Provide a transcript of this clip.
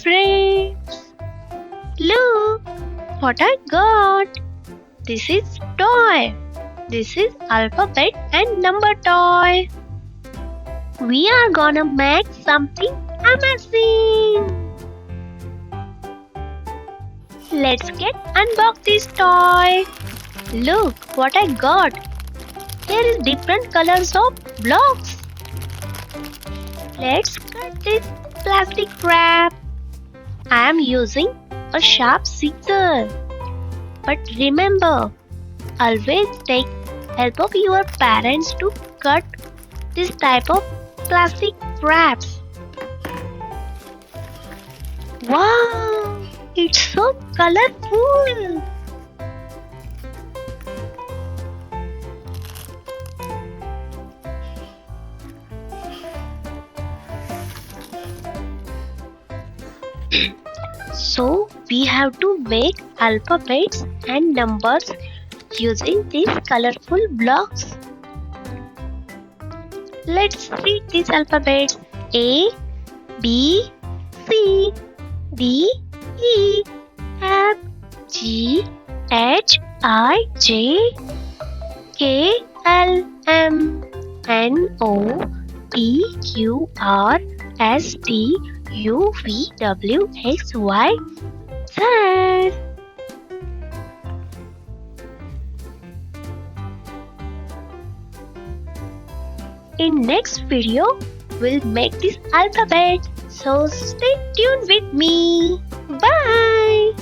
friends! Look what I got! This is toy. This is alphabet and number toy. We are gonna make something amazing. Let's unbox this toy. Look what I got. Here is different colors of blocks. Let's cut this plastic wrap. I am using a sharp scissor. But remember, always take help of your parents to cut this type of plastic wraps. Wow! It's so colorful! So we have to make alphabets and numbers using these colorful blocks. Let's read these alphabets: A, B, C, D, E, F, G, H, I, J, K, L, M, N, O, P, Q, R, S, T, U, V, W, X, Y, Z. In next video, we'll make this alphabet. So stay tuned with me. Bye.